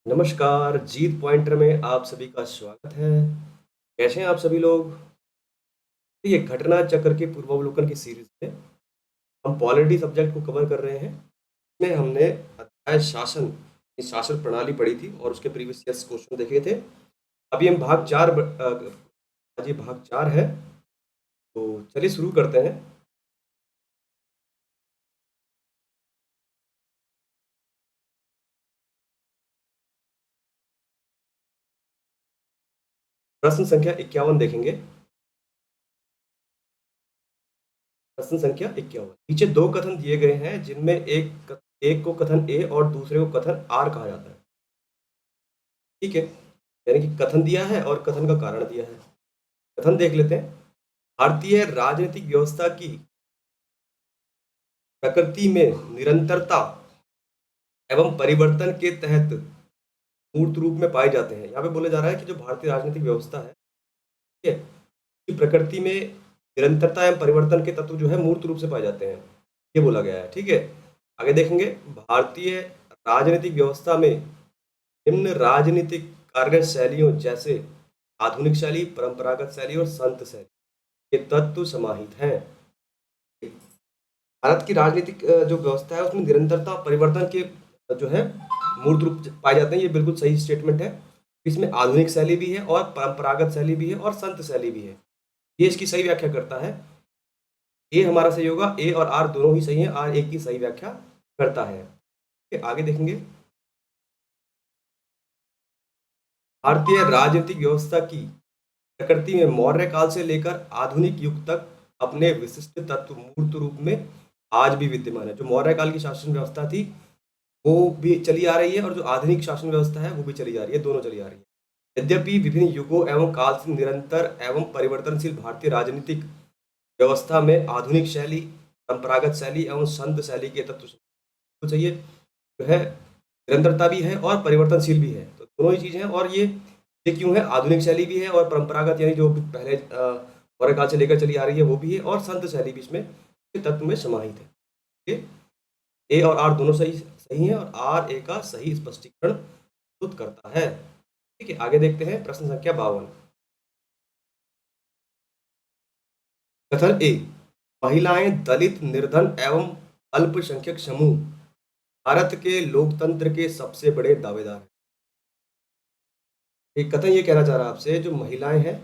नमस्कार, जीत पॉइंटर में आप सभी का स्वागत है। कैसे हैं आप सभी लोग? तो ये घटना चक्र के पूर्वावलोकन की सीरीज़ में हम पॉलिटी सब्जेक्ट को कवर कर रहे हैं। इसमें हमने अध्याय शासन, ये शासन प्रणाली पढ़ी थी और उसके प्रीवियस ईयर्स क्वेश्चन देखे थे। अभी हम आज ये भाग 4 है, तो चलिए शुरू करते हैं। प्रश्न संख्या 51 देखेंगे। प्रश्न संख्या 51 नीचे 2 कथन दिए गए हैं जिनमें एक को कथन ए और दूसरे को कथन आर कहा जाता है। ठीक है? यानी कि कथन दिया है और कथन का कारण दिया है। कथन देख लेते हैं। भारतीय राजनीतिक व्यवस्था की प्रकृति में निरंतरता एवं परिवर्तन के तहत मूर्त रूप में पाए जाते हैं। यहाँ पे बोला जा रहा है कि जो भारतीय राजनीतिक व्यवस्था है, ठीक है, की प्रकृति में निरंतरता एवं परिवर्तन के तत्व जो है मूर्त रूप से पाए जाते हैं। ये बोला गया है। ठीक है, आगे देखेंगे। भारतीय राजनीतिक व्यवस्था में निम्न राजनीतिक कार्य शैलियों जैसे आधुनिक शैली, परंपरागत शैली और संत शैली के तत्व समाहित हैं। भारत की राजनीतिक जो व्यवस्था है उसमें निरंतरता परिवर्तन के जो है मूर्त रूप पाए जाते हैं। ये बिल्कुल सही स्टेटमेंट है। इसमें आधुनिक शैली भी है और परंपरागत शैली भी है और संत शैली भी है। ये इसकी सही व्याख्या करता है। ए हमारा सही होगा। ए और आर दोनों ही सही है। आर एक की सही व्याख्या करता है। आगे देखेंगे। भारतीय राजनीतिक व्यवस्था की प्रकृति में मौर्य काल से लेकर आधुनिक युग तक अपने विशिष्ट तत्व मूर्त रूप में आज भी विद्यमान है। जो मौर्य काल की शासन व्यवस्था थी वो भी चली आ रही है और जो आधुनिक शासन व्यवस्था है वो भी चली जा रही है, दोनों चली आ रही है। यद्यपि विभिन्न युगों एवं काल से निरंतर एवं परिवर्तनशील भारतीय राजनीतिक व्यवस्था में आधुनिक शैली, परंपरागत शैली एवं संत शैली के तत्व तो चाहिए जो है निरंतरता भी है और परिवर्तनशील भी है। तो दोनों ही चीजें हैं। और ये क्यों है? आधुनिक शैली भी है और परंपरागत यानी जो पहले मौर्य काल से लेकर चली आ रही है वो भी है और संत शैली भी इसमें तत्व में समाहित है। ठीक है? ए और आर दोनों सही सही है और आर ए का सही स्पष्टीकरण प्रस्तुत करता है। ठीक है, आगे देखते हैं। प्रश्न संख्या 52। कथन ए, महिलाएं, दलित, निर्धन एवं अल्पसंख्यक समूह भारत के लोकतंत्र के सबसे बड़े दावेदार हैं। एक कथन ये कहना चाह रहा है आपसे, जो महिलाएं हैं,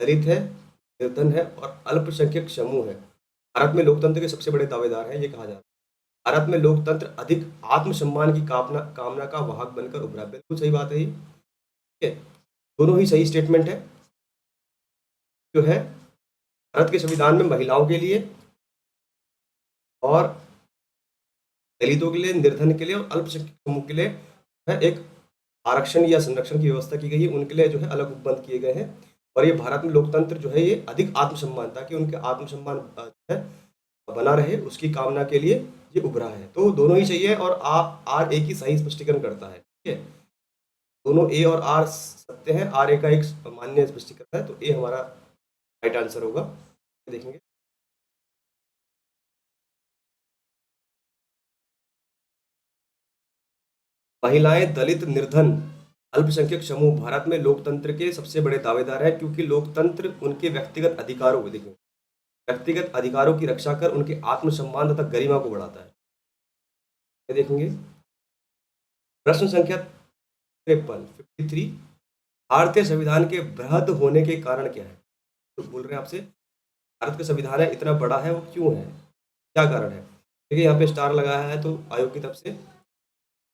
दलित है, निर्धन है और अल्पसंख्यक समूह है, भारत में लोकतंत्र के सबसे बड़े दावेदार हैं, ये कहा जा रहा है। भारत में लोकतंत्र अधिक आत्मसम्मान की कामना कामना का वाहक बनकर उभरा। बिल्कुल सही बात है ये। ठीक है, दोनों ही सही स्टेटमेंट है। जो है भारत के संविधान में महिलाओं के लिए और दलितों के लिए, निर्धन के लिए और अल्पसंख्यक समूह के लिए है एक आरक्षण या संरक्षण की व्यवस्था की गई है। उनके लिए जो है अलग उपबंध किए गए हैं। और ये भारत में लोकतंत्र जो है ये अधिक आत्मसम्मान, ताकि उनके आत्मसम्मान जो है बना रहे, उसकी कामना के लिए ये उभरा है। तो दोनों ही चाहिए और आर ए की सही स्पष्टीकरण करता है। ठीक है, दोनों ए और आर सत्य है, आर ए का एक मान्य स्पष्टीकरण है, तो ए हमारा राइट आंसर होगा। देखेंगे। महिलाएं, दलित, निर्धन, अल्पसंख्यक समूह भारत में लोकतंत्र के सबसे बड़े दावेदार हैं, क्योंकि लोकतंत्र उनके व्यक्तिगत अधिकारों को देखिए, व्यक्तिगत अधिकारों की रक्षा कर उनके आत्मसम्मान तथा गरिमा को बढ़ाता है। ये देखेंगे। प्रश्न संख्या 53 53, भारतीय संविधान के बृहद होने के कारण क्या है? तो बोल रहे हैं आपसे, भारत का संविधान है, इतना बड़ा है, वो क्यों है? क्या कारण है? देखिए यहाँ पे स्टार लगाया है तो आयोग की तरफ से।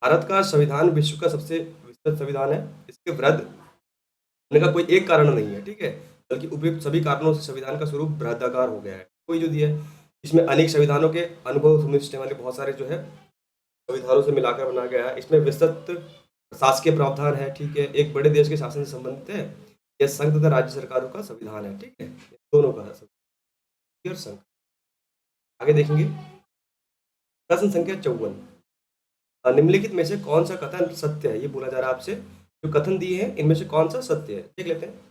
भारत का संविधान विश्व का सबसे विस्तृत संविधान है। इसके वृहद होने का कोई एक कारण नहीं है। ठीक है, बल्कि उपयुक्त सभी कारणों से संविधान का स्वरूप बृहदाकार हो गया है। कोई जो दिया है, इसमें अनेक संविधानों के अनुभव सुनिश्चित वाले बहुत सारे जो है संविधानों से मिलाकर बनाया गया है। इसमें विस्तृत शासकीय प्रावधान है। ठीक है, एक बड़े देश के शासन से संबंधित है। यह संघ तथा राज्य सरकारों का संविधान है। ठीक है, दोनों का है, और संघ। आगे देखेंगे। प्रश्न संख्या 54, निम्नलिखित में से कौन सा कथन सत्य है? ये बोला जा रहा है आपसे, जो कथन दिए हैं इनमें से कौन सा सत्य है, देख लेते हैं।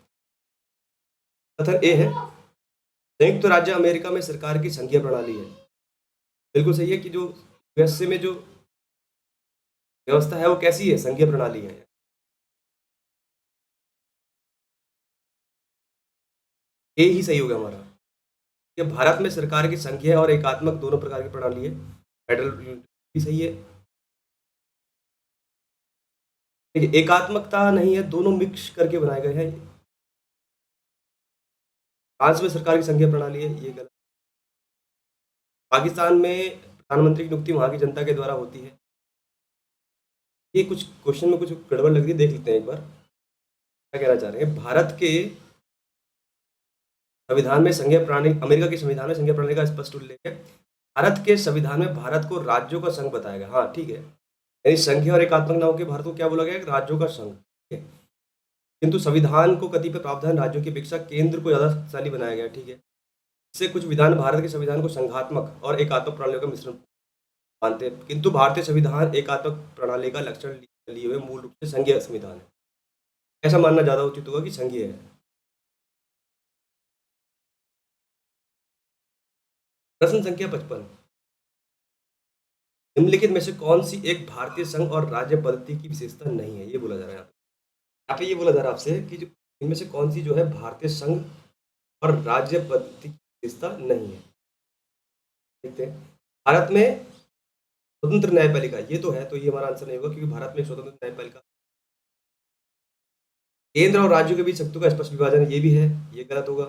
कथन ए है, संयुक्त राज्य अमेरिका में सरकार की संघीय प्रणाली है। बिल्कुल सही है कि जो यूएसए में जो व्यवस्था है वो कैसी है? संघीय प्रणाली है। ये ही सही होगा हमारा। कि भारत में सरकार की संघीय और एकात्मक दोनों प्रकार की प्रणाली है। फेडरल भी सही है। देखिए एकात्मकता नहीं है, दोनों मिक्स करके बनाए गए हैं। फ्रांस में सरकार की संघीय प्रणाली है, ये गलत। पाकिस्तान में प्रधानमंत्री की नियुक्ति वहाँ की जनता के द्वारा होती है। ये कुछ क्वेश्चन में कुछ गड़बड़ लग रही है, देख लेते हैं एक बार। क्या कहना चाह रहे हैं? भारत के संविधान में संघीय प्रणाली, अमेरिका के संविधान में संघीय प्रणाली का स्पष्ट उल्लेख है। भारत के संविधान में भारत को राज्यों का संघ बताया गया। हाँ ठीक है, यानी संघीय और एकात्मक ना होकर भारत को क्या बोला गया? राज्यों का संघ। ठीक है, किंतु संविधान को कतिपय प्रावधान राज्यों की अपेक्षा केंद्र को ज्यादा शक्तिशाली बनाया गया। ठीक है, इससे कुछ विधान भारत के संविधान को संघात्मक और एकात्मक प्रणालियों का मिश्रण मानते हैं, किंतु भारतीय संविधान एकात्मक प्रणाली का लक्षण लिए हुए मूल रूप से संघीय संविधान है। ऐसा मानना ज्यादा उचित होगा कि संघीय है। प्रश्न संख्या 55, निम्नलिखित में से कौन सी एक भारतीय संघ और राज्य पद्धति की विशेषता नहीं है? ये बोला जा रहा है यहाँ पे ये बोला जा रहा है आपसे कि जो इनमें से कौन सी जो है भारतीय संघ और राज्य पद्धति की विशेषता नहीं है। देखते हैं। भारत में स्वतंत्र न्यायपालिका, ये तो है, तो ये हमारा आंसर नहीं होगा क्योंकि भारत में एक स्वतंत्र न्यायपालिका। केंद्र और राज्यों के बीच शक्तियों का स्पष्ट विभाजन, ये भी है, ये गलत होगा।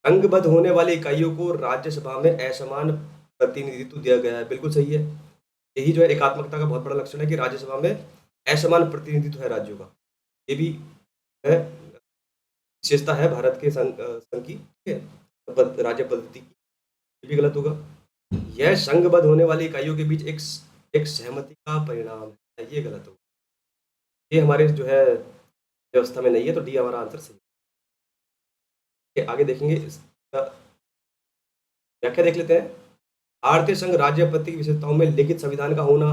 संघबद्ध होने वाली इकाइयों को राज्यसभा में असमान प्रतिनिधित्व दिया गया है, बिल्कुल सही है। यही जो है एकात्मकता का बहुत बड़ा लक्षण है कि राज्यसभा में असमान प्रतिनिधित्व है राज्यों का। ये भी है, विशेषता है भारत के संघ की। ठीक है, राज्य पद्धति की। ये भी गलत होगा। यह संघबद्ध होने वाली इकाइयों के बीच एक सहमति का परिणाम है, ये गलत होगा। ये हमारे जो है व्यवस्था में नहीं है, तो डी हमारा आंसर सही है। आगे देखेंगे, इसका व्याख्या देख लेते हैं। भारतीय संघ राज्य पद्धति की विशेषताओं में लिखित संविधान का होना,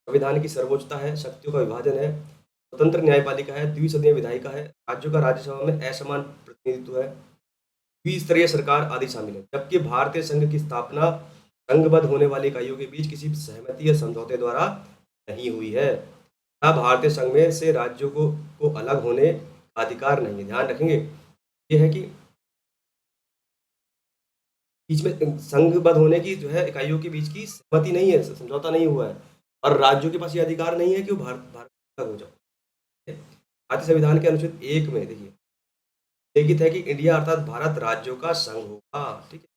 संविधान की सर्वोच्चता है, शक्तियों का विभाजन है, स्वतंत्र न्यायपालिका है, द्विसदनीय विधायिका है, राज्यों का राज्यसभा में असमान प्रतिनिधित्व है, द्विस्तरीय सरकार आदि शामिल है। जबकि भारतीय संघ की स्थापना संघबद्ध होने वाली इकाइयों के बीच किसी सहमति या समझौते द्वारा नहीं हुई है। भारतीय संघ में से राज्यों को अलग होने का अधिकार नहीं है। ध्यान रखेंगे ये है कि बीच में संघबद्ध होने की जो है इकाइयों के बीच की सहमति नहीं है, समझौता नहीं हुआ है, और राज्यों के पास ये अधिकार नहीं है कि वो भारत अलग हो जाए। भारतीय संविधान के अनुच्छेद 1 में देखिए लिखित है कि इंडिया अर्थात भारत राज्यों का संघ होगा। ठीक है,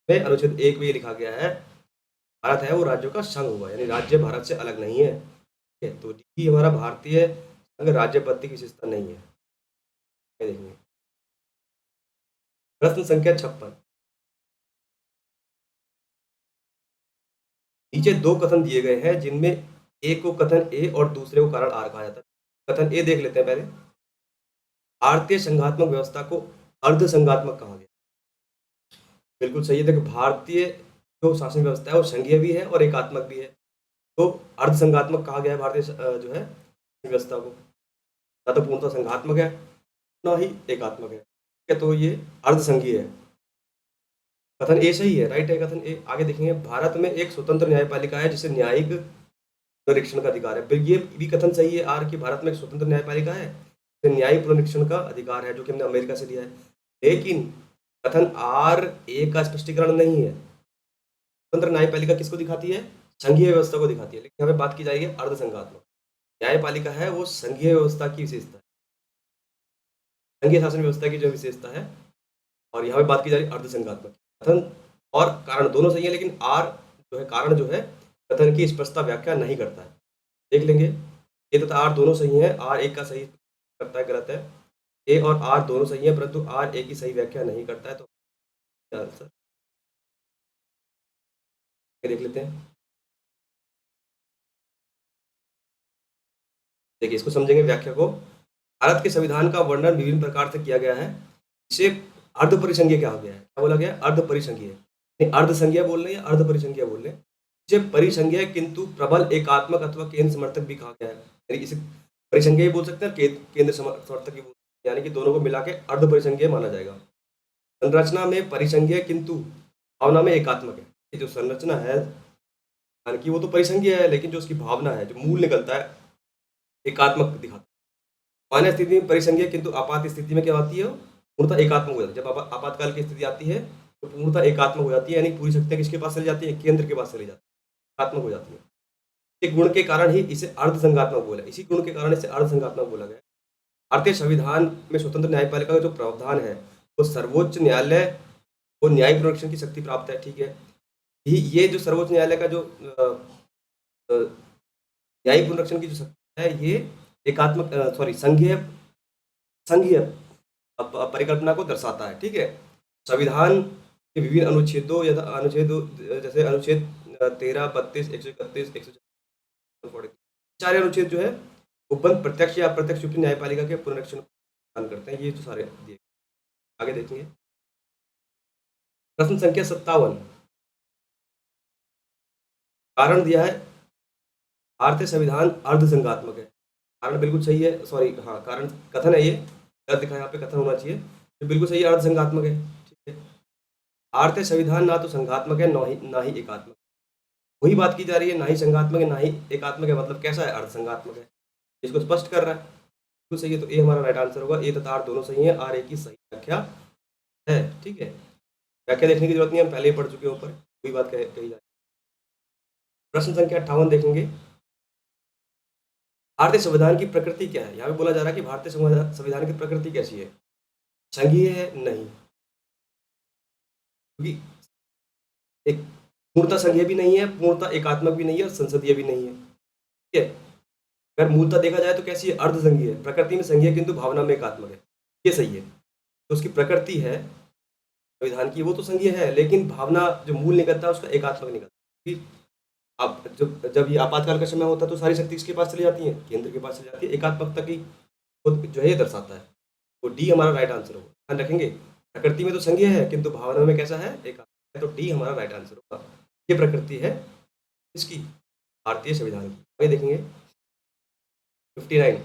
में अनुच्छेद 1 में ये लिखा गया है भारत है वो राज्यों का संघ होगा, यानी राज्य भारत से अलग नहीं है। ठीक है, तो डी हमारा भारतीय संघ राज्य पद्धति की विशेषता नहीं है। देखेंगे प्रश्न संख्या 56, नीचे दो कथन दिए गए हैं जिनमें एक को कथन ए और दूसरे को कारण आर कहा जाता है। कथन ए देख लेते हैं पहले। भारतीय संघात्मक व्यवस्था को अर्ध संघात्मक कहा गया, बिल्कुल सही है। देखो भारतीय जो शासन व्यवस्था है वो संघीय भी है और एकात्मक भी है, तो अर्ध संघात्मक कहा गया है भारतीय जो है व्यवस्था को। ना तो पूर्णतः संघात्मक है ना ही एकात्मक है। ठीक है, तो ये अर्ध संघीय है। कथन ए सही है, राइट है कथन ए। आगे देखेंगे, भारत में एक स्वतंत्र न्यायपालिका है जिसे न्यायिक पुनरीक्षण का अधिकार है। ये भी कथन सही है आर की भारत में एक स्वतंत्र न्यायपालिका है जिसे न्यायिक पुनरीक्षण का अधिकार है, जो कि हमने अमेरिका से लिया है। लेकिन कथन आर ए का स्पष्टीकरण नहीं है। स्वतंत्र न्यायपालिका किसको दिखाती है? संघीय व्यवस्था को दिखाती है। लेकिन हमें बात की जाएगी अर्ध संघात्मक न्यायपालिका है, वो संघीय व्यवस्था की विशेषता है, संघीय शासन व्यवस्था की जो विशेषता है, और यहाँ पे बात की जा रही है अर्ध संघात्मक। कथन और कारण दोनों सही है, लेकिन आर जो है कारण जो है कथन की स्पष्टता व्याख्या नहीं करता है। देख लेंगे ए तथा आर दोनों सही है, आर एक का सही करता है, गलत है। ए और आर दोनों सही है, परंतु आर ए की सही व्याख्या नहीं करता है, तो आंसर देख लेते हैं। देखिए इसको समझेंगे व्याख्या को। भारत के संविधान का वर्णन विभिन्न प्रकार से किया गया है, इसे अर्ध परिसंघीय कहा गया है। क्या बोला गया? अर्ध परिसंघीय। अर्ध संघीय बोल रहे हैं या अर्ध परिसंघीय बोल रहे हैं? इसे परिसंघीय किंतु प्रबल एकात्मक अथवा केंद्र समर्थक भी कहा गया है। यानी इसे परिसंघीय बोल सकते हैं, केंद्र समर्थक भी बोल सकते हैं, यानी कि दोनों को मिला के अर्ध परिसंघीय माना जाएगा। संरचना में परिसंघीय किंतु भावना में एकात्मक है। ये जो संरचना है हालाँकि वो तो परिसंघीय है, लेकिन जो उसकी भावना है, जो मूल निकलता है, एकात्मक दिखाता है। सामान्य स्थिति में परिसंघीय, किंतु आपात स्थिति में क्या होती है वो? पूर्णतः एकात्मक हो जाती है। जब आपातकाल की स्थिति आती है, तो पूर्णतः एकात्मक हो जाती है, यानी पूरी शक्तियाँ किसके पास चली जाती है? केंद्र के पास चली जाती है, एकात्मक हो जाती है। इस गुण के कारण ही इसे अर्धसंघात्मक बोला, इसी गुण के कारण इसे अर्धसंघात्मक बोला गया। भारतीय संविधान में स्वतंत्र न्यायपालिका का जो प्रावधान है, वो सर्वोच्च न्यायालय को न्यायिक पुनरीक्षण की शक्ति प्राप्त है, ठीक है। ये जो सर्वोच्च न्यायालय का जो अ, न्यायिक पुनरीक्षण की जो शक्ति है, ये एकात्मक सॉरी संघीय संघीय परिकल्पना को दर्शाता है, ठीक है। संविधान के विभिन्न अनुच्छेदों या अनुच्छेदों, जैसे अनुच्छेद 13, 32, 131, 140, सारे अनुच्छेद जो है वो बंद प्रत्यक्ष या अप्रत्यक्ष रूप से न्यायपालिका के पुनरीक्षण प्रदान करते हैं। ये तो सारे दिए। आगे देखेंगे। प्रश्न संख्या 57, कारण दिया है भारतीय संविधान अर्धसंघात्मक है। कारण बिल्कुल सही है, सॉरी हाँ, कारण कथन है ये, गलत दिखा है यहाँ पे, कथन होना चाहिए। ये बिल्कुल सही है, अर्धसंघात्मक है, ठीक है। भारतीय संविधान ना तो संघात्मक है, ना ही एकात्मक। वही बात की जा रही है, ना ही संघात्मक है, ना ही एकात्मक है, मतलब कैसा है? अर्धसंघात्मक है। इसको स्पष्ट कर रहा है, बिल्कुल सही है। तो ए हमारा राइट आंसर होगा। ए तथा आर दोनों सही है, आर ए की सही व्याख्या है, ठीक है। व्याख्या देखने की जरूरत नहीं है, हम पहले ही पढ़ चुके हैं ऊपर, वही बात कही जा रही है। प्रश्न संख्या 58 देखेंगे। भारतीय संविधान की प्रकृति क्या है? यहाँ पे बोला जा रहा है कि भारतीय संविधान की प्रकृति कैसी है? संघीय है? नहीं, क्योंकि एक पूर्णतः संघीय भी नहीं है, पूर्णतः एकात्मक भी नहीं है, और संसदीय भी नहीं है, ठीक है। अगर मूलतः देखा जाए तो कैसी है? अर्धसंघीय है। प्रकृति में संघीय, किंतु भावना में एकात्मक है, ये सही है। तो उसकी प्रकृति है संविधान की, वो तो संघीय है, लेकिन भावना जो मूल निकलता है उसका एकात्मक निकलता है। अब जब ये आपातकाल का समय होता है तो सारी शक्ति किसके पास चली जाती है? केंद्र के पास चली जाती है। एकात्मकता की वो जो है ये दर्शाता है। तो डी हमारा राइट आंसर होगा, ध्यान रखेंगे। प्रकृति में तो संघीय है, किंतु भावना में कैसा है? एकात्मक है। तो डी हमारा राइट आंसर होगा। ये प्रकृति है इसकी, भारतीय संविधान की। आगे देखेंगे 59,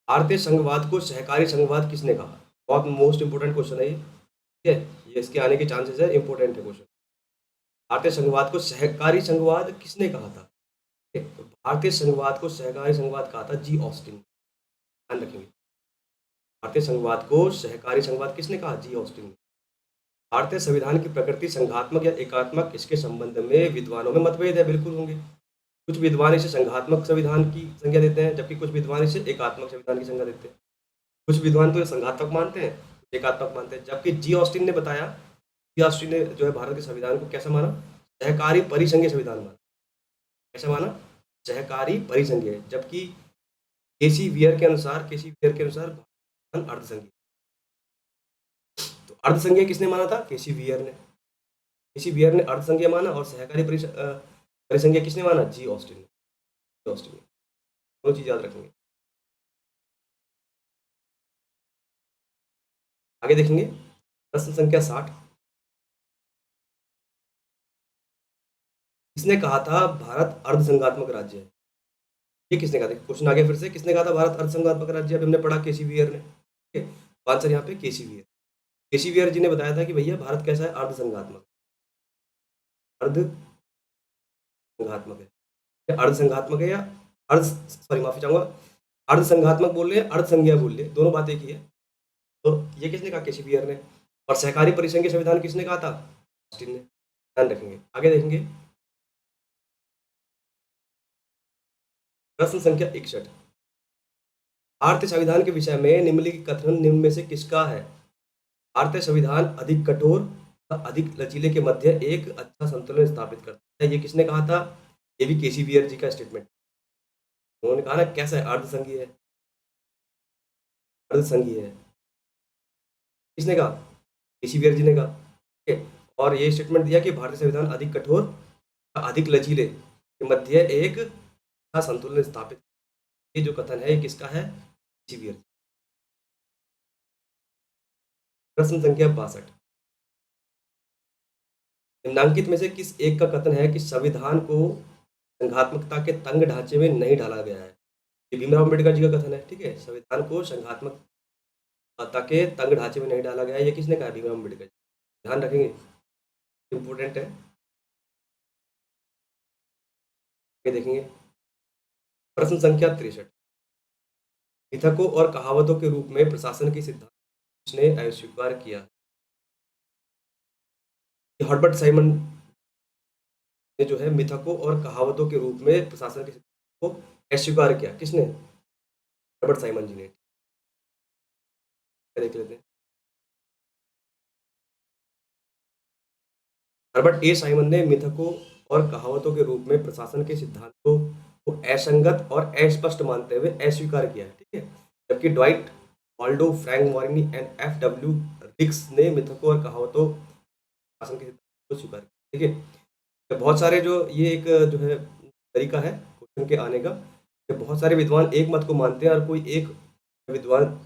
भारतीय संघवाद को सहकारी संघवाद किसने कहा? बहुत मोस्ट इंपोर्टेंट क्वेश्चन है ये, ठीक है। ये इसके आने के चांसेस है, इंपोर्टेंट है क्वेश्चन। भारतीय संघवाद को सहकारी संघवाद किसने कहा था? ठीक है, तो भारतीय संघवाद को सहकारी संघवाद कहा था जी ऑस्टिन, ध्यान रखेंगे। भारतीय संघवाद को सहकारी संघवाद किसने कहा? जी ऑस्टिन। भारतीय संविधान की प्रकृति संघात्मक या एकात्मक, इसके संबंध में विद्वानों में मतभेद है, बिल्कुल होंगे। कुछ विद्वान इसे संघात्मक संविधान की संज्ञा देते हैं, जबकि कुछ विद्वान इसे एकात्मक संविधान की संज्ञा देते हैं। कुछ विद्वान तो संघात्मक मानते हैं, एकात्मक मानते हैं, जबकि जी ऑस्टिन ने बताया, जी ऑस्टिन ने जो है भारत के संविधान को कैसा माना? सहकारी परिसंघीय संविधान माना। कैसा माना? सहकारी परिसंघीय। जबकि केसी वियर के अनुसार भारत अर्धसंघीय। तो अर्धसंघीय किसने माना था? केसी वियर ने। केसी वियर ने अर्धसंघीय माना, और सहकारी परिसंघीय किसने माना? जी ऑस्टिन ने। जी ऑस्टिन ने। दोनों चीज याद रखेंगे। आगे देखेंगे प्रश्न संख्या 60, किसने कहा था भारत अर्धसंघात्मक राज्य है? ये किसने कहा था? क्वेश्चन आ गया फिर से, किसने कहा था भारत अर्धसंघात्मक राज्य है? अभी हमने पढ़ा केसी वियर ने, ठीक है। तो आंसर यहाँ पे केसी वियर। केसी वियर जी ने बताया था कि भैया भारत कैसा है? अर्धसंघात्मक, अर्धसंघात्मक है। अर्धसंघात्मक है या अर्ध, सॉरी माफी चाहूंगा, अर्धसंघात्मक बोल रहे हैं, अर्धसंघीय बोल रहे हैं, दोनों बात एक ही है। तो ये किसने कहा? केसी वियर ने। और सहकारी परिसंघीय संविधान किसने कहा था? ऑस्टिन ने। ध्यान रखेंगे। आगे देखेंगे प्रश्न संख्या 61, भारतीय संविधान के विषय में निम्नलिखित कथन निम्न में से किसका है? भारतीय संविधान अधिक कठोर व अधिक लचीले के मध्य एक अच्छा संतुलन स्थापित करता है। ये किसने कहा था? ये भी केसी वियर जी का स्टेटमेंट। उन्होंने कहा ना कैसा है? अर्धसंघीय है, अर्धसंघीय है। किसने कहा? केसी वियर जी ने कहा, ठीक है। और ये स्टेटमेंट दिया कि भारतीय संविधान अधिक कठोर व अधिक लचीले के मध्य एक अच्छा संतुलन स्थापित। ये जो कथन है ये किसका है? केसी वियर। प्रश्न संख्या 62, निम्नांकित में से किस एक का कथन है कि संविधान को संघात्मकता के तंग ढांचे में नहीं ढाला गया है? ये भीमराव अम्बेडकर जी का कथन है, ठीक है। संविधान को संघात्मकता के तंग ढांचे में नहीं डाला गया है, ये किसने कहा? भीमराव अम्बेडकर जी। ध्यान रखेंगे, इंपॉर्टेंट है। आगे देखेंगे। प्रश्न संख्या 63। मिथकों और कहावतों के रूप में प्रशासन के सिद्धांत ने अस्वीकार किया। हर्बर्ट साइमन ने जो है मिथकों और कहावतों के रूप में प्रशासन के सिद्धांत को अस्वीकार किया। किसने? हर्बर्ट साइमन जी ने। देख लेते हैं। हर्बर्ट ए साइमन ने मिथकों और कहावतों के रूप में प्रशासन के सिद्धांतों को असंगत और अस्पष्ट मानते हुए अस्वीकार किया। ठीक है। जबकि Dwight ऑल्डो, Frank मोरिनी and F W रिक्स ने मिथकों और कहावतों प्रशासन के सिद्धांतों को स्वीकार किया। ठीक है। तो बहुत सारे जो ये एक जो है तरीका है क्वेश्चन के आने का, कि बहुत सारे विद्वान एक मत को मानते हैं और कोई एक विद्वान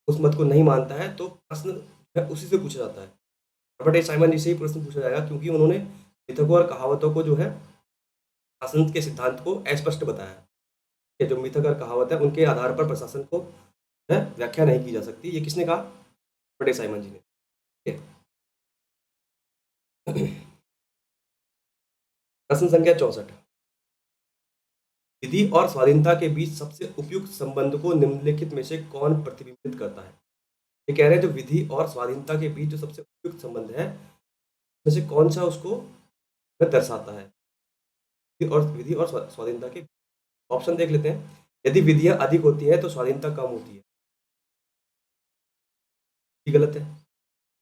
उस मत को नहीं मानता है, तो प्रश्न जो है उसी से पूछा जाता है। रॉबर्ट ए साइमन जी से ही प्रश्न पूछा जाएगा, क्योंकि उन्होंने मिथकों और कहावतों को जो है प्रशासन के सिद्धांत को अस्पष्ट बताया है। ये जो मिथक और कहावत है उनके आधार पर प्रशासन को जो है व्याख्या नहीं की जा सकती। ये किसने कहा? रॉबर्ट ए साइमन जी ने। ठीक है। प्रश्न संख्या 64। विधि और स्वाधीनता के बीच सबसे उपयुक्त संबंध को निम्नलिखित में से कौन प्रतिबिंबित करता है? ये कह रहे हैं जो विधि और स्वाधीनता के बीच जो सबसे उपयुक्त संबंध है, में से कौन सा उसको दर्शाता है? विधि और स्वाधीनता के ऑप्शन देख लेते हैं। यदि विधियां अधिक होती हैं तो स्वाधीनता कम होती है। ये गलत है।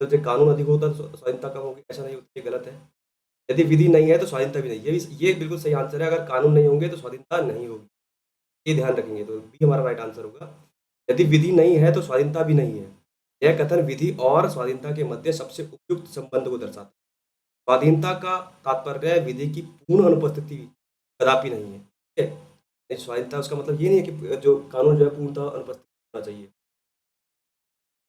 तो जब कानून अधिक होता है तो स्वाधीनता कम होगी, ऐसा नहीं होता, ये गलत है। यदि विधि नहीं है तो स्वाधीनता भी नहीं, ये बिल्कुल सही आंसर है। अगर कानून नहीं होंगे तो स्वाधीनता नहीं होगी, ये ध्यान रखेंगे, तो बी हमारा राइट आंसर होगा। यदि विधि नहीं है तो स्वाधीनता भी नहीं है। यह कथन विधि और स्वाधीनता के मध्य सबसे उपयुक्त संबंध को दर्शाता है। स्वाधीनता का तात्पर्य विधि की पूर्ण अनुपस्थिति कदापि नहीं है। ठीक है। स्वाधीनता उसका मतलब ये नहीं है कि जो कानून जो है पूर्णतः अनुपस्थित होना चाहिए,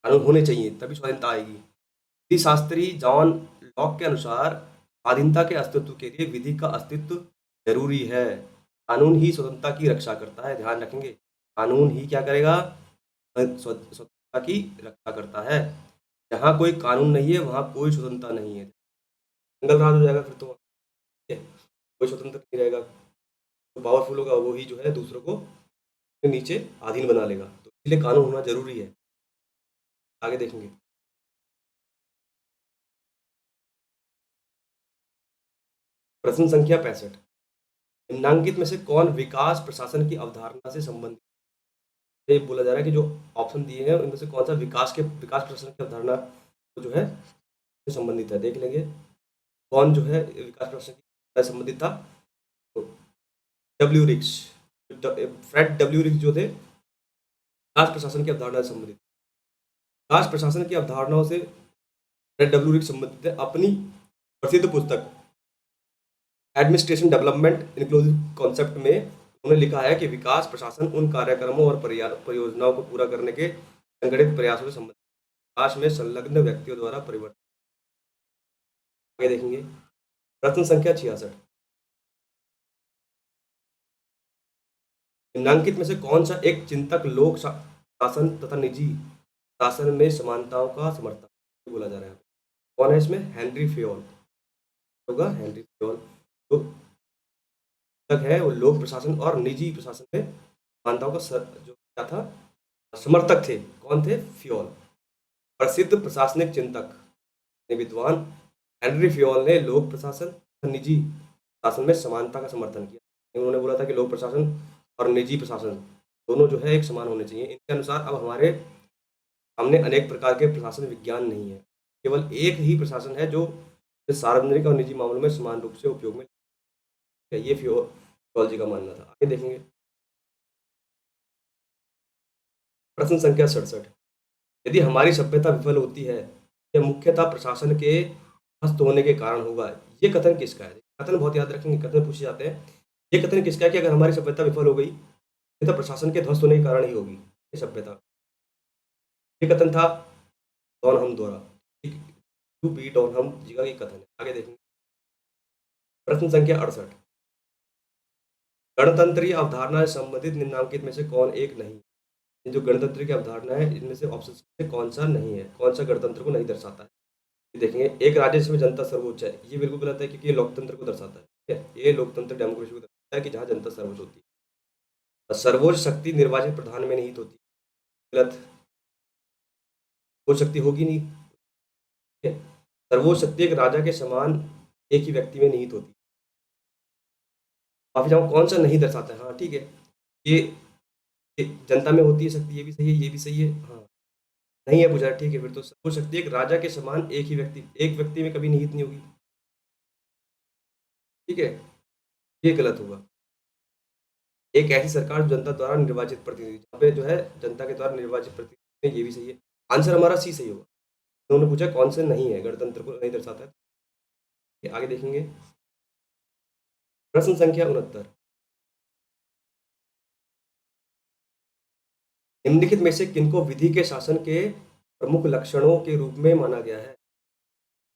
कानून होने चाहिए तभी स्वाधीनता आएगी। विधि शास्त्री जॉन लॉक के अनुसार स्वाधीनता के अस्तित्व के लिए विधि का अस्तित्व जरूरी है। कानून ही स्वतंत्रता की रक्षा करता है, ध्यान रखेंगे। कानून ही क्या करेगा? स्वतंत्रता की रक्षा करता है। जहाँ कोई कानून नहीं है वहाँ कोई स्वतंत्रता नहीं है, जंगल राज हो जाएगा फिर तो। ठीक है। कोई स्वतंत्र नहीं रहेगा। जो पावरफुल होगा वो ही जो है दूसरों को अपने नीचे अधीन बना लेगा, तो इसलिए कानून होना जरूरी है। आगे देखेंगे। प्रश्न संख्या 65। निम्नांकित में से कौन विकास प्रशासन की अवधारणा से संबंधित? ये बोला जा रहा है कि जो ऑप्शन दिए हैं उनमें से कौन सा विकास प्रशासन की अवधारणा को जो है से संबंधित है। देख लेंगे कौन जो है विकास प्रशासन की संबंधित था। तो डब्ल्यू रिक्स, फ्रेड डब्ल्यू रिक्स जो थे विकास प्रशासन की अवधारणा से संबंधित। विकास प्रशासन की अवधारणाओं से फ्रेड डब्ल्यू रिक्स संबंधित है। अपनी प्रसिद्ध पुस्तक एडमिनिस्ट्रेशन डेवलपमेंट इंक्लूसिव कॉन्सेप्ट में उन्होंने लिखा है कि विकास प्रशासन उन कार्यक्रमों और परियोजनाओं को पूरा करने के संगठित प्रयासों से संबंधित विकास में संलग्न व्यक्तियों द्वारा परिवर्तन। आगे देखेंगे। प्रश्न संख्या 66। निम्नांकित में से कौन सा एक चिंतक लोक शासन तथा निजी शासन में समानताओं का समर्थक बोला जा रहा है? कौन है इसमें? हेनरी फेयोल होगा। हेनरी फेयोल जो तक है वो लोक प्रशासन और निजी प्रशासन में समानताओं का जो क्या था, समर्थक थे। कौन थे? फेयोल। प्रसिद्ध प्रशासनिक चिंतक विद्वान हेनरी फेयोल ने लोक प्रशासन और निजी शासन में समानता का समर्थन किया। उन्होंने बोला था कि लोक प्रशासन और निजी प्रशासन दोनों जो है एक समान होने चाहिए। इनके अनुसार अब हमारे सामने अनेक प्रकार के प्रशासन विज्ञान नहीं है, केवल एक ही प्रशासन है जो सार्वजनिक और निजी मामलों में समान रूप से उपयोग में। ये फेयोल जी का मानना था। आगे देखेंगे। प्रश्न संख्या 67। यदि हमारी सभ्यता विफल होती है यह मुख्यतः प्रशासन के ध्वस्त होने के कारण होगा। ये कथन किसका है? कथन बहुत याद रखेंगे, कथन पूछे जाते हैं। ये कथन किसका है कि अगर हमारी सभ्यता विफल हो गई तो प्रशासन के ध्वस्त होने के कारण ही होगी ये सभ्यता। ये कथन था डॉनहम द्वारा। टू बी डॉनहम जी का ये कथन है। आगे देखेंगे। प्रश्न संख्या 68। गणतंत्रीय अवधारणा से संबंधित निम्नांकित में से कौन एक नहीं? ये जो गणतंत्र की अवधारणा है इनमें से ऑप्शन में कौन सा नहीं है, कौन सा गणतंत्र को नहीं दर्शाता है? ये देखेंगे। एक राज्य जिसमें जनता सर्वोच्च है, ये बिल्कुल गलत है क्योंकि ये लोकतंत्र को दर्शाता है। ठीक है, ये लोकतंत्र डेमोक्रेसी को है कि जहाँ जनता सर्वोच्च होती है। सर्वोच्च शक्ति निर्वाचित प्रधान में निहित होती है। गलत। सर्वोच्च शक्ति होगी नहीं। ठीक है। सर्वोच्च शक्ति एक राजा के समान एक ही व्यक्ति में निहित होती है। माफी चाहूँ, कौन सा नहीं दर्शाता है? हाँ ठीक है। ये, ये जनता में होती है शक्ति, ये भी सही है, ये भी सही है। हाँ नहीं है पूछा, ठीक है। फिर तो सर्वोच्च शक्ति एक राजा के समान एक व्यक्ति में कभी निहित नहीं होगी। ठीक है, ये गलत होगा। एक ऐसी सरकार जो जनता द्वारा निर्वाचित प्रतिनिधि, जहाँ पे जो है जनता के द्वारा निर्वाचित प्रतिनिधि, ये भी सही है। आंसर हमारा सी सही होगा। उन्होंने पूछा कौन से नहीं है, गणतंत्र को नहीं दर्शाता है। ये आगे देखेंगे। प्रश्न संख्या 69। निम्नलिखित में से किनको विधि के शासन के प्रमुख लक्षणों के रूप में माना गया है?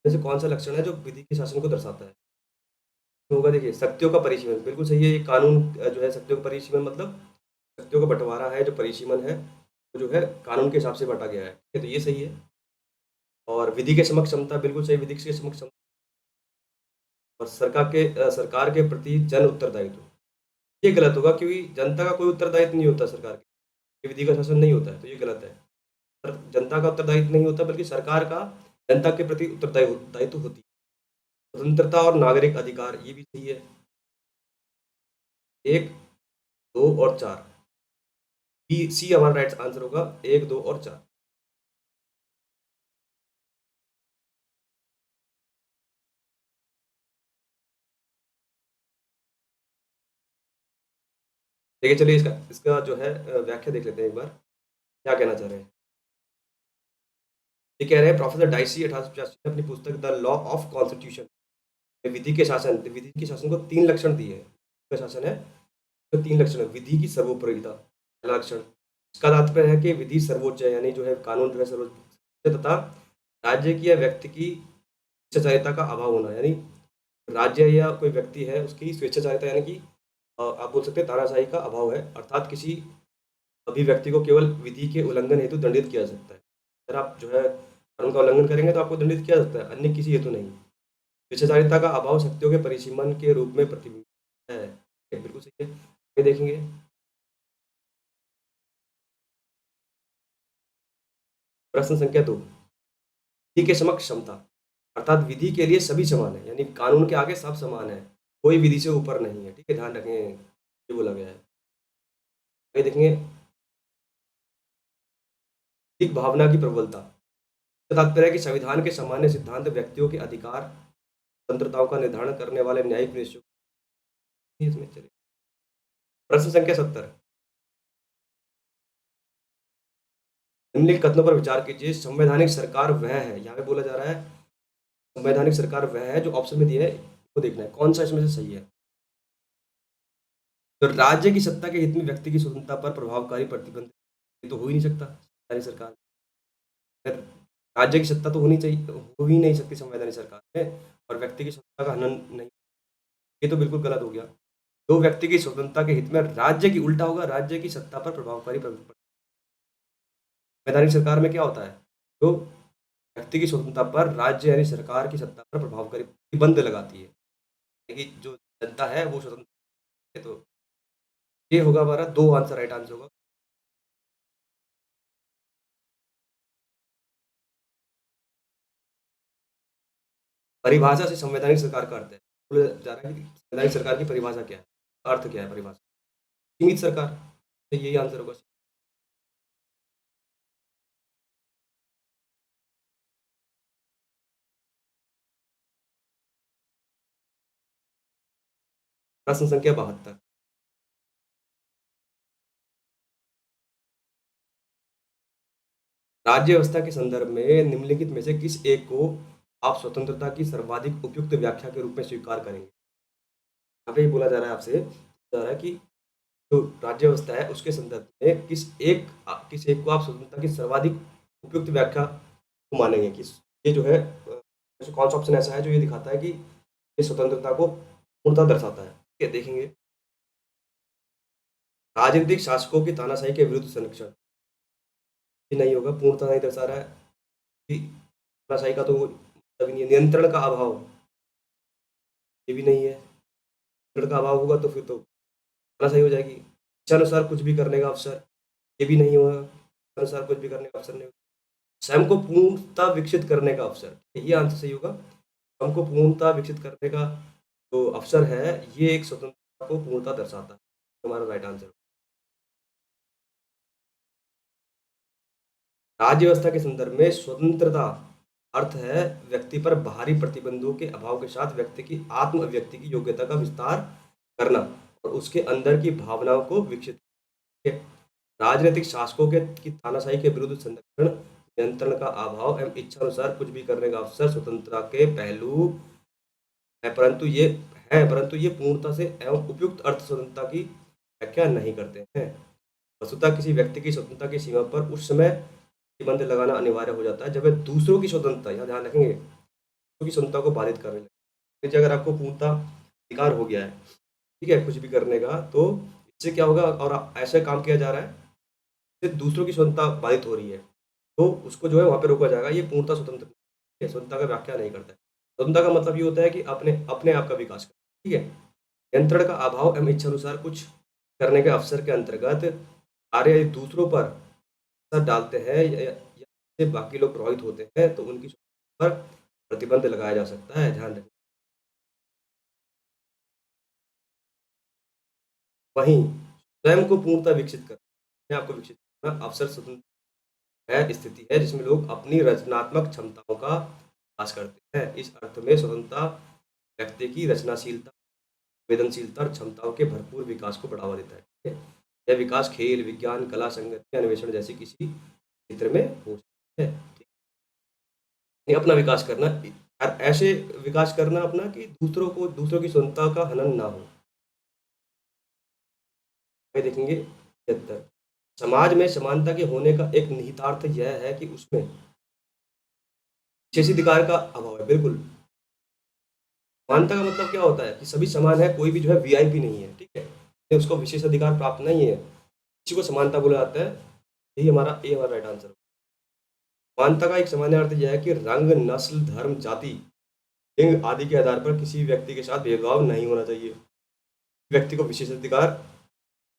जैसे कौन सा लक्षण है जो विधि के शासन को दर्शाता है? तो होगा, देखिए, शक्तियों का परिसीमन, बिल्कुल सही है। ये कानून जो है शक्तियों का परिसीमन मतलब शक्तियों का बंटवारा है, जो परिसीमन है वो जो है कानून के हिसाब से बांटा गया है। ठीक है, तो ये सही है। और विधि के समक्ष समता, बिल्कुल सही, विधि के समक्ष समता। और सरकार के प्रति जन उत्तरदायित्व, ये गलत होगा, क्योंकि जनता का कोई उत्तरदायित्व नहीं होता सरकार के, ये विधि का शासन नहीं होता है, तो ये गलत है। जनता का उत्तरदायित्व नहीं होता, बल्कि सरकार का जनता के प्रति उत्तरदायित्व होती है। स्वतंत्रता और नागरिक अधिकार, ये भी सही है। 1, 2 और 4, बी सी हमारा राइट आंसर होगा, 1, 2 और 4। देखिए, चलिए इसका इसका जो है व्याख्या देख लेते हैं एक बार, क्या कहना चाह रहे हैं। ये कह रहे हैं, प्रोफेसर डाइसी 1885 ने अपनी पुस्तक द लॉ ऑफ कॉन्स्टिट्यूशन में विधि के शासन को 3 लक्षण दिए हैं। का शासन है तो 3 लक्षण है। विधि की सर्वोपरिता, पहला लक्षण। इसका तात्पर्य है कि विधि सर्वोच्च है, यानी जो है कानून जो है सर्वोच्च है, तथा राज्य की या व्यक्ति की स्वेच्छाचारिता का अभाव होना, यानी राज्य या कोई व्यक्ति है उसकी स्वेच्छाचारिता, यानी कि आप बोल सकते हैं तानाशाही का अभाव है, अर्थात किसी अभिव्यक्ति को केवल विधि के उल्लंघन हेतु दंडित किया जा सकता है। अगर आप जो है कानून का उल्लंघन करेंगे तो आपको दंडित किया जा सकता है, अन्य किसी हेतु नहीं। स्वेच्छाचारिता का अभाव शक्तियों के परिसीमन के रूप में प्रतिबिंबित है। ये बिल्कुल सही है। ये देखेंगे। प्रश्न संख्या 2, विधि के समक्ष समता, अर्थात विधि के लिए सभी समान है, यानी कानून के आगे सब समान है, कोई विधि से ऊपर नहीं है। ठीक है, ध्यान रखें, ये बोला गया है। आगे देखेंगे। एक भावना की प्रबलता, इसका तात्पर्य है कि संविधान के सामान्य सिद्धांत व्यक्तियों के अधिकार स्वतंत्रताओं का निर्धारण करने वाले न्यायिक निश्चय इसमें चले। प्रश्न संख्या 70, निम्नलिखित कथनों पर विचार कीजिए। संवैधानिक सरकार वह है, यहाँ पे बोला जा रहा है संवैधानिक सरकार वह है, जो ऑप्शन में दिया है वो देखना है कौन सा इसमें से सही है। तो राज्य की सत्ता के हित में व्यक्ति की स्वतंत्रता पर प्रभावकारी प्रतिबंध, ये तो हो ही नहीं सकता संवैधानिक सरकार। फिर राज्य की सत्ता तो होनी चाहिए, हो ही नहीं सकती संवैधानिक सरकार में, और व्यक्ति की स्वतंत्रता का हनन नहीं, ये तो बिल्कुल गलत हो गया। तो व्यक्ति की स्वतंत्रता के हित में राज्य की, उल्टा होगा, राज्य की सत्ता पर प्रभावकारी संवैधानिक सरकार में क्या होता है, तो व्यक्ति की स्वतंत्रता पर राज्य यानी सरकार की सत्ता पर प्रभावकारी प्रतिबंध लगाती है, कि जो जनता है वो स्वतंत्र है। तो ये होगा हमारा 2 आंसर, राइट आंसर होगा। परिभाषा से संवैधानिक सरकार का अर्थ है, बोला जा रहा है कि संवैधानिक सरकार की परिभाषा क्या है, अर्थ क्या है परिभाषा, सीमित सरकार, तो यही आंसर होगा। प्रश्न संख्या 72, राज्य व्यवस्था के संदर्भ में निम्नलिखित में से किस एक को आप स्वतंत्रता की सर्वाधिक उपयुक्त व्याख्या के रूप में स्वीकार करेंगे? यहाँ पे बोला जा रहा है आपसे, जा रहा है कि जो राज्य व्यवस्था है उसके संदर्भ में किस एक को आप स्वतंत्रता की सर्वाधिक उपयुक्त व्याख्या को मानेंगे, कि ये जो है ऐसे कौन सा ऑप्शन ऐसा है जो ये दिखाता है कि ये स्वतंत्रता को पूर्णतः दर्शाता है। ठीक है, देखेंगे। राजनीतिक शासकों की तानाशाही के विरुद्ध संरक्षण, ये नहीं होगा, पूर्णतः नहीं दर्शा रहा है कि तानाशाही का तो मतलब ही नहीं है। नियंत्रण का अभाव, ये भी नहीं है। नियंत्रण का अभाव होगा तो फिर तो तानाशाही हो जाएगी। इच्छानुसार कुछ भी करने का अवसर, ये भी नहीं होगा। इच्छानुसार कुछ भी करने का अवसर नहीं होगा। स्वयं को पूर्णतः विकसित करने का अवसर, ये आंसर सही होगा। स्वयं को पूर्णतः विकसित करने का जो अवसर है, ये एक स्वतंत्रता को पूर्णतः दर्शाता है। हमारा राइट आंसर। राज्य व्यवस्था के संदर्भ में स्वतंत्रता अर्थ है व्यक्ति पर बाहरी प्रतिबंधों के अभाव के साथ व्यक्ति की आत्म अभिव्यक्ति की योग्यता का विस्तार करना और उसके अंदर की भावनाओं को विकसित करना। राजनीतिक शासकों के की तानाशाही के विरुद्ध संरक्षण, नियंत्रण का अभाव एवं इच्छानुसार कुछ भी करने का अवसर स्वतंत्रता के पहलू है, परंतु ये पूर्णता से एवं उपयुक्त अर्थ स्वतंत्रता की व्याख्या नहीं करते हैं। वस्तुतः किसी व्यक्ति की स्वतंत्रता की सीमा पर उस समय प्रतिबंध लगाना अनिवार्य हो जाता है जब वे दूसरों की स्वतंत्रता, यहाँ ध्यान रखेंगे, दूसरों की स्वतंत्रता को बाधित करने लगे। जैसे अगर आपको पूर्णता अधिकार हो गया है, ठीक है, कुछ भी करने का, तो इससे क्या होगा, और ऐसा काम किया जा रहा है जिससे दूसरों की स्वतंत्रता बाधित हो रही है, तो उसको जो है वहाँ पे रोका जाएगा। ये पूर्णता स्वतंत्र नहीं है, स्वतंत्रता का व्याख्या नहीं करता है। स्वतंत्रता का मतलब ये होता है कि अपने अपने आप का विकास करना, ठीक है। नियंत्रण का अभाव एवं इच्छानुसार कुछ करने के अवसर के अंतर्गत कार्य दूसरों पर असर डालते हैं या से बाकी लोग प्रभावित होते हैं, तो उनकी स्वतंत्रता पर प्रतिबंध लगाया जा सकता है, ध्यान रखें। वहीं स्वयं को पूर्णतः विकसित करना, अपने आप को विकसित करना अवसर स्वतंत्र है, स्थिति है जिसमें लोग अपनी रचनात्मक क्षमताओं का विकास करते हैं। इस अर्थ में स्वतंत्रता व्यक्ति की रचनाशीलता, संवेदनशीलता और क्षमताओं के भरपूर विकास को बढ़ावा देता है, ठीक है। यह विकास खेल, विज्ञान, कला, संगीत, अन्वेषण जैसी किसी क्षेत्र में हो सकता है, ठीक है। अपना विकास करना और ऐसे विकास करना अपना कि दूसरों की स्वतंत्रता का हनन ना हो। आगे देखेंगे 73। समाज में समानता के होने का एक निहितार्थ यह है कि उसमें विशेषाधिकार का अभाव है। बिल्कुल, समानता का मतलब क्या होता है कि सभी समान है, कोई भी जो है वीआईपी नहीं है, ठीक है, ये उसको विशेष अधिकार प्राप्त नहीं है, इसी को समानता बोला जाता है। ये हमारा राइट आंसर। समानता का एक सामान्य अर्थ यह है कि रंग, नस्ल, धर्म, जाति, लिंग आदि के आधार पर किसी व्यक्ति के साथ भेदभाव नहीं होना चाहिए, व्यक्ति को विशेष अधिकार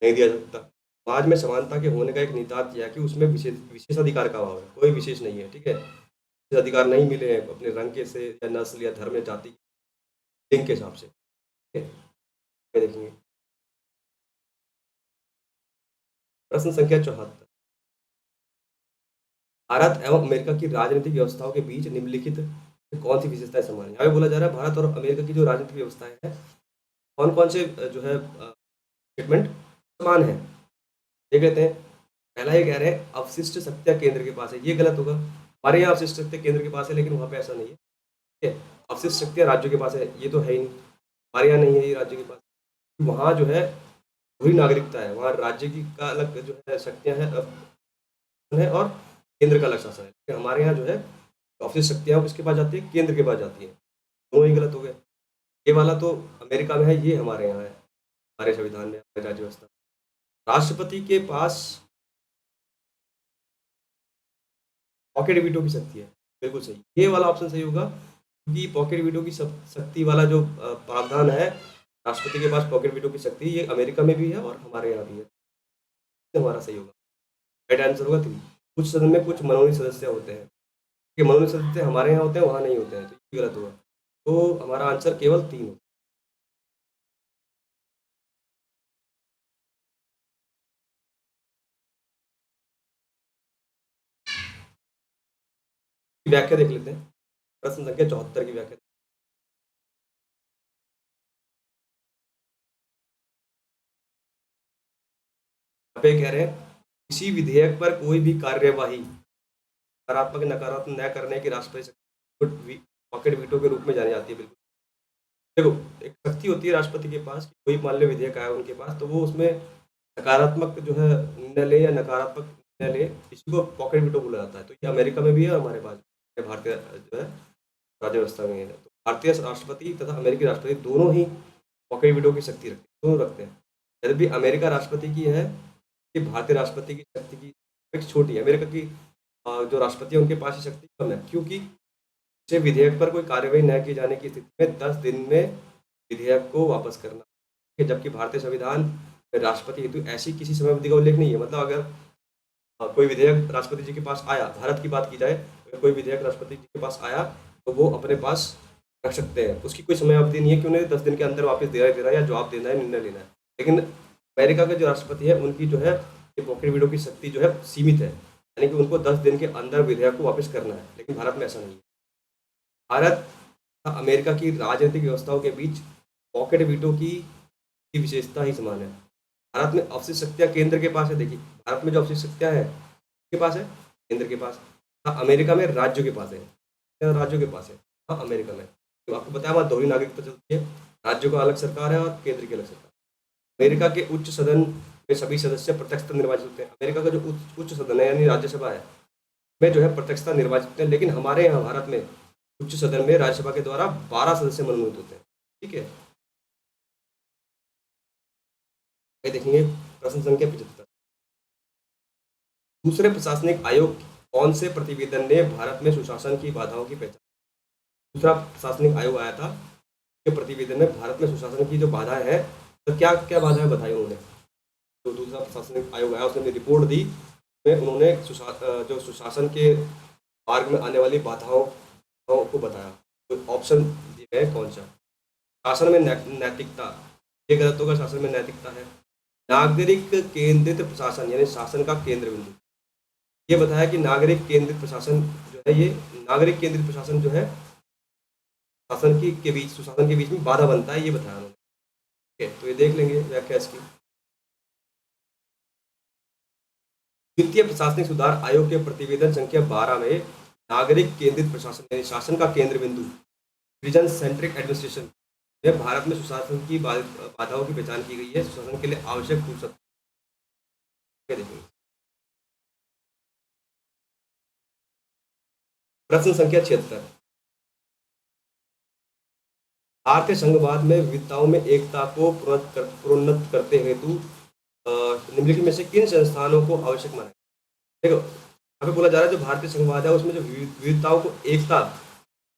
नहीं दिया जा सकता। समाज में समानता के होने का एक निहितार्थ यह है कि उसमें विशेष अधिकार का अभाव है, कोई विशेष नहीं है, ठीक है। विशेष अधिकार नहीं मिले हैं अपने रंग के से या नस्ल या धर्म या जाति, लिंग के हिसाब से, ठीक है। आगे देखेंगे प्रश्न संख्या 74। भारत एवं अमेरिका की राजनीतिक व्यवस्थाओं के बीच निम्नलिखित कौन सी विशेषताएं समान है। यहाँ पे बोला जा रहा है भारत और अमेरिका की जो राजनीतिक व्यवस्थाएं हैं, कौन कौन से जो है स्टेटमेंट समान है, देख लेते हैं। पहला ये कह रहे हैं अवशिष्ट शक्तियां केंद्र के पास है, ये गलत होगा। हमारे यहाँ अवशिष्ट शक्तियां केंद्र के पास है, लेकिन वहाँ पे ऐसा नहीं है, ठीक है। अवशिष्ट शक्तियां राज्यों के पास है, ये तो है ही नहीं, हमारे यहाँ नहीं है ये राज्य के पास। वहाँ जो है पूरी नागरिकता है, वहाँ राज्य की का अलग जो है शक्तियां है और केंद्र का अलग शासन है, लेकिन हमारे यहाँ जो है ऑफिस शक्तियां किसके पास जाती है, केंद्र के पास जाती है। दोनों ही गलत हो गए। ये वाला तो अमेरिका में है, ये हमारे यहाँ है, हमारे संविधान में, हमारी राज्य व्यवस्था। राष्ट्रपति के पास पॉकेट वीटो की शक्ति है, बिल्कुल सही, ये वाला ऑप्शन सही होगा, क्योंकि पॉकेट वीटो की शक्ति वाला जो प्रावधान है, राष्ट्रपति के पास पॉकेट वीटो की शक्ति, ये अमेरिका में भी है और हमारे यहाँ भी है, ये हमारा सही होगा। राइट आंसर होगा 3। कुछ सदन में कुछ मनोनीत सदस्य होते हैं, कि मनोनीत सदस्य हमारे यहाँ होते हैं, वहाँ नहीं होते हैं, तो ये गलत होगा। तो हमारा आंसर केवल 3 होगा। व्याख्या देख लेते हैं, प्रश्न संख्या 74 की व्याख्या। यहाँ पे कह रहे हैं किसी विधेयक पर कोई भी कार्यवाही सकारात्मक नकारात्मक न करने की राष्ट्रपति शक्ति पॉकेट वीटो के रूप में जानी जाती है। बिल्कुल देखो, एक शक्ति होती है राष्ट्रपति के पास कि कोई मान लो विधेयक आया उनके पास, तो वो उसमें सकारात्मक जो है निर्णय ले या नकारात्मक निर्णय ले, इसी को पॉकेट वीटो बोला जाता है। तो ये अमेरिका में भी है और हमारे पास भारतीय जो है राज्य व्यवस्था में है। तो भारतीय राष्ट्रपति तथा अमेरिकी राष्ट्रपति दोनों ही पॉकेट वीटो की शक्ति रखते हैं, दोनों रखते हैं। यदि भी अमेरिका राष्ट्रपति की है कि भारतीय राष्ट्रपति की शक्ति की एक छोटी है, अमेरिका की जो राष्ट्रपति है उनके पास ही शक्ति कम है, क्योंकि से विधेयक पर कोई कार्रवाई न किए जाने की स्थिति में 10 दिन में विधेयक को वापस करना, जबकि भारतीय संविधान में राष्ट्रपति हेतु ऐसी किसी समय अवधि का उल्लेख नहीं है। मतलब अगर कोई विधेयक राष्ट्रपति जी के पास आया, भारत की बात की जाए, अगर कोई विधेयक राष्ट्रपति जी के पास आया तो वो अपने पास रख सकते हैं। उसकी कोई समय अवधि नहीं है कि उन्हें 10 दिन के अंदर वापस देना है या जवाब देना है, निर्णय लेना है। लेकिन अमेरिका के जो राष्ट्रपति है उनकी जो है ये पॉकेट वीटो की शक्ति जो है सीमित है, यानी कि उनको 10 दिन के अंदर विधेयक को वापस करना है। लेकिन भारत में ऐसा नहीं है। भारत तथा अमेरिका की राजनीतिक व्यवस्थाओं के बीच पॉकेट वीटो की विशेषता ही समान है। भारत में अवशिष्ट शक्तियाँ केंद्र के पास है। देखिए, भारत में जो अवशिष्ट शक्तियाँ हैं के पास है, केंद्र के पास। हाँ, अमेरिका में राज्यों के पास है। राज्यों के पास है, हाँ, अमेरिका में। तो आपको बताया, वहाँ दोहरी नागरिकता चलती है। राज्यों का अलग सरकार है और केंद्र की अलग सरकार। अमेरिका के उच्च सदन में सभी सदस्य प्रत्यक्षतः निर्वाचित होते हैं। अमेरिका का जो उच्च सदन है यानी राज्यसभा है, में जो है प्रत्यक्षतः निर्वाचित होते हैं। लेकिन हमारे यहाँ भारत में उच्च सदन में राज्यसभा के द्वारा 12 सदस्य मनोनीत होते हैं। ठीक है, ये देखेंगे प्रश्न संख्या 75। दूसरे प्रशासनिक आयोग कौन से प्रतिवेदन ने भारत में सुशासन की बाधाओं की पहचान? दूसरा प्रशासनिक आयोग आया था के प्रतिवेदन में भारत में सुशासन की जो बाधाएं हैं, तो क्या क्या बाधाएं बताई उन्होंने। तो दूसरा प्रशासनिक आयोग आया, उसने रिपोर्ट दी, में उन्होंने जो सुशासन के मार्ग में आने वाली बाधाओं को बताया। तो ऑप्शन दिए गए कौन सा? शासन में नैतिकता, ये गलत होगा। शासन में नैतिकता है। नागरिक केंद्रित प्रशासन यानी शासन का केंद्र बिंदु, ये बताया कि नागरिक केंद्रित प्रशासन जो है, ये नागरिक केंद्रित प्रशासन जो है शासन के बीच सुशासन के बीच में बाधा बनता है, ये बताया उन्होंने। ठीक है, तो ये देख लेंगे व्याख्या इसकी। द्वितीय प्रशासनिक सुधार आयोग के प्रतिवेदन संख्या 12 में नागरिक केंद्रित प्रशासन यानी शासन का केंद्र बिंदु, सिटीजन सेंट्रिक एडमिनिस्ट्रेशन में भारत में सुशासन की बाधाओं की पहचान की गई है। सुशासन के लिए आवश्यक फुर्सत देखेंगे। प्रश्न संख्या 76। भारतीय संघवाद में विविधताओं में एकता को प्रोन्नत करते हेतु निम्नलिखित में से किन संस्थानों को आवश्यक माना? देखो, यहाँ पे बोला जा रहा है जो भारतीय संघवाद है उसमें जो विविधताओं को एकता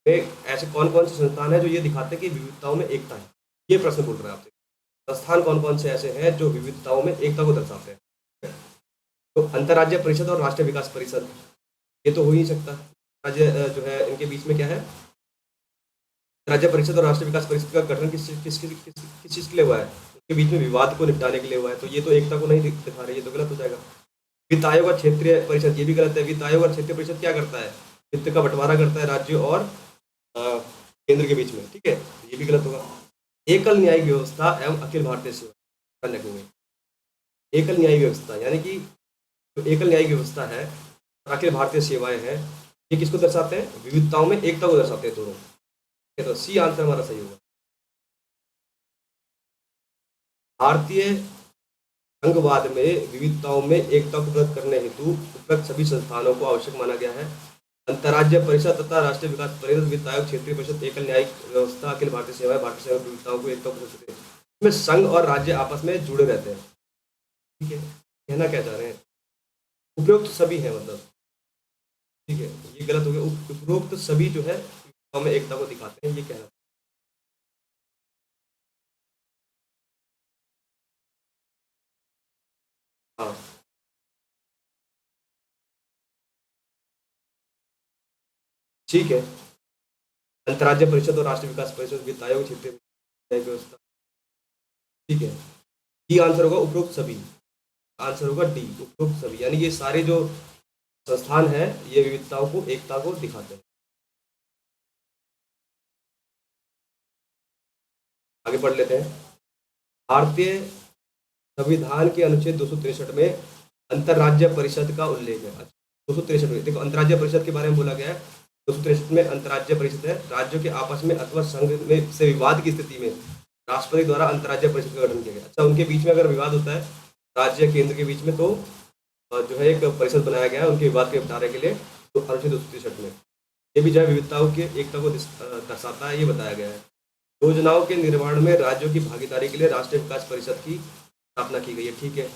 में ऐसे कौन कौन से संस्थान है जो ये दिखाते हैं कि विविधताओं में एकता है। ये प्रश्न बोल रहा है आपसे, संस्थान कौन कौन से ऐसे हैं जो विविधताओं में एकता को दर्शाते हैं। तो अंतर्राज्य परिषद और राष्ट्रीय विकास परिषद, ये तो हो ही नहीं सकता। राज्य जो है इनके बीच में क्या है, राज्य परिषद और राष्ट्रीय विकास परिषद का गठन किस चीज़ के लिए हुआ है? उसके बीच में विवाद को निपटाने के लिए हुआ है। तो ये तो एकता को नहीं दिखा रहे, ये तो गलत हो जाएगा। वित्त आयोग और क्षेत्रीय परिषद, ये भी गलत है। वित्त आयोग और क्षेत्रीय परिषद क्या करता है? वित्त का बंटवारा करता है राज्यों और केंद्र के बीच में। ठीक है, ये भी गलत होगा। एकल न्यायिक व्यवस्था एवं अखिल भारतीय सेवा रखेंगे। एकल न्यायिक व्यवस्था यानी कि जो एकल न्यायिक व्यवस्था है और अखिल भारतीय सेवाएं हैं, ये किसको दर्शाते हैं? विविधताओं में एकता को दर्शाते हैं दोनों। तो सी आंसर हमारा सही होगा। भारतीय संघवाद में विविधताओं में एकता को प्रकट करने हेतु उपरोक्त सभी संस्थानों को आवश्यक माना गया है। अंतर्राज्य परिषद तथा राष्ट्रीय विकास परिषद, वित्त आयोग, क्षेत्रीय परिषद, एकल न्यायिक व्यवस्था, अखिल भारतीय सेवाएं, भारतीय सेवा विविधताओं को एकता को सकते हैं। इसमें संघ और राज्य आपस में जुड़े रहते हैं। ठीक है, कहना क्या चाह रहे हैं? उपरोक्त सभी है मतलब, ठीक है, ये गलत हो गया। उपरोक्त सभी जो है विविधताओं में एकता को दिखाते हैं, ये कहना। हाँ, ठीक है। अंतर्राज्य परिषद और राष्ट्रीय विकास परिषद, वित्त आयोग, क्षेत्रीय न्यायिक व्यवस्था। ठीक है, डी आंसर होगा उपरोक्त सभी। आंसर होगा डी, उपरोक्त सभी, यानी ये सारे जो संस्थान है ये विविधताओं को एकता को दिखाते हैं। आगे पढ़ लेते हैं। भारतीय संविधान के अनुच्छेद 263 में अंतर्राज्य परिषद का उल्लेख है। 263 में देखो, अंतर्राज्य परिषद के बारे में बोला गया है। 263 में अंतर्राज्य परिषद है, राज्यों के आपस में अथवा संघ में से विवाद की स्थिति में राष्ट्रपति द्वारा अंतर्राज्य परिषद का गठन किया गया। अच्छा, उनके बीच में अगर विवाद होता है राज्य केंद्र के बीच में, तो जो है एक परिषद बनाया गया है उनके विवाद के निपटारे के लिए। तो अनुच्छेद 263 में ये भी जो है विविधताओं की एकता को दर्शाता है, ये बताया गया है। योजनाओं के निर्माण में राज्यों की भागीदारी के लिए राष्ट्रीय विकास परिषद की स्थापना की गई है। ठीक है,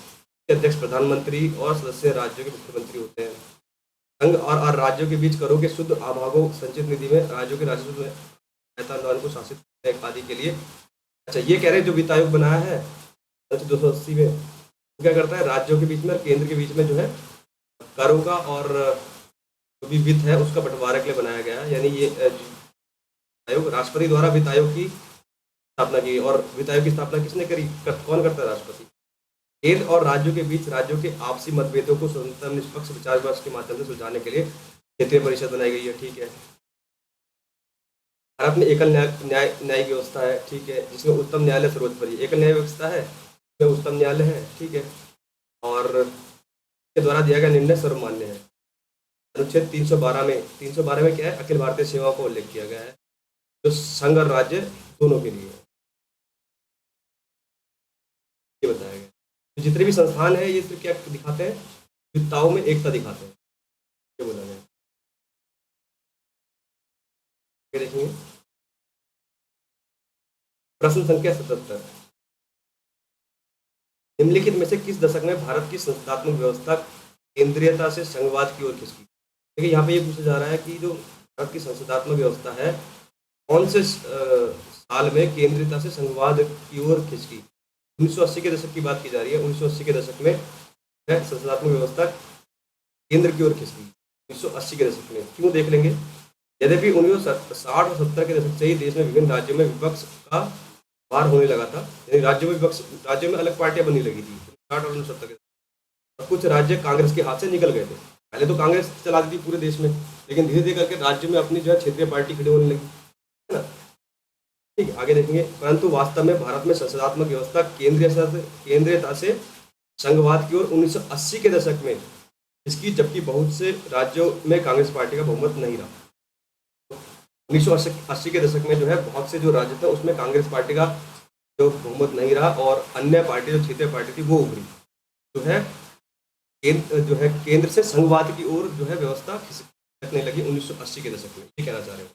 अध्यक्ष प्रधानमंत्री और सदस्य राज्यों के मुख्यमंत्री होते हैं। संघ और राज्यों के बीच करों के शुद्ध आभागों संचित निधि में राज्यों के राजस्व में अनुदान को शासित आदि के लिए अच्छा, ये कह रहे हैं जो वित्त आयोग बनाया है 280 में, वो क्या करता है, राज्यों के बीच में और केंद्र के बीच में जो है करों का और जो भी वित्त है उसका बंटवारे के लिए बनाया गया है। यानी ये आयोग राष्ट्रपति द्वारा वित्त आयोग की स्थापना की। और वित्त आयोग की स्थापना किसने करी, कौन करता है, राष्ट्रपति। केंद्र और राज्यों के बीच राज्यों के आपसी मतभेदों को स्वतंत्र निष्पक्ष विचार विमर्श के माध्यम से सुलझाने के लिए क्षेत्रीय परिषद बनाई गई है। ठीक है। भारत में एकल न्यायिक व्यवस्था है। ठीक है, जिसमें उच्चतम न्यायालय सर्वोपरि। एकल न्याय व्यवस्था है, इसमें उच्चतम न्यायालय है। ठीक है, और के द्वारा दिया गया निर्णय सर्वमान्य है। अनुच्छेद 312 में क्या है, अखिल भारतीय सेवाओं का उल्लेख किया गया है, जो संघ और राज्य दोनों के लिए है, ये बताया गया। तो जितने भी संस्थान है ये सिर्फ क्या दिखाते हैं, विविधताओं में एकता दिखाते हैं, ये बोला गया। देखेंगे प्रश्न संख्या 77, निम्नलिखित में से किस दशक में भारत की संस्थात्मक व्यवस्था केंद्रीयता से संघवाद की ओर खिसकी। देखिए यहाँ पे ये पूछा जा रहा है कि जो भारत की संस्थात्मक व्यवस्था है कौन से साल में केंद्रीयता से संघवाद की ओर खिसकी। 1980 के दशक की बात की जा रही है। 1980 के दशक में संस्थात्मक व्यवस्था केंद्र की ओर खिसकी, 1980 के दशक में। क्यों, देख लेंगे। यद्यपि 1960 और 70 के दशक से ही देश में विभिन्न राज्यों में विपक्ष का वार होने लगा था, यानी राज्यों में अलग पार्टियां बनने लगी थी 60 और 70 के। और कुछ राज्य कांग्रेस के हाथ से निकल गए थे। पहले तो कांग्रेस चलाती थी पूरे देश में, लेकिन धीरे धीरे करके राज्य में अपनी जो है क्षेत्रीय पार्टी खड़ी होने लगी, है ना। ठीक है, आगे देखेंगे। परंतु वास्तव में भारत में संसदात्मक व्यवस्था केंद्रीयता से संघवाद की ओर 1980 के दशक में इसकी, जबकि बहुत से राज्यों में कांग्रेस पार्टी का बहुमत नहीं रहा। 1980 के दशक में जो है बहुत से जो राज्य थे उसमें कांग्रेस पार्टी का जो बहुमत नहीं रहा और अन्य पार्टी जो क्षेत्रीय पार्टी थी वो उभरी, जो है केंद्र से संघवाद की ओर जो है व्यवस्था खिसकने लगी 1980 के दशक में। ये कहना चाह रहे हो।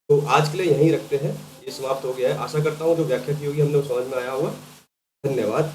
तो आज के लिए यहीं रखते हैं, ये समाप्त हो गया है। आशा करता हूँ जो व्याख्या की होगी हमने वो समझ में आया होगा। धन्यवाद।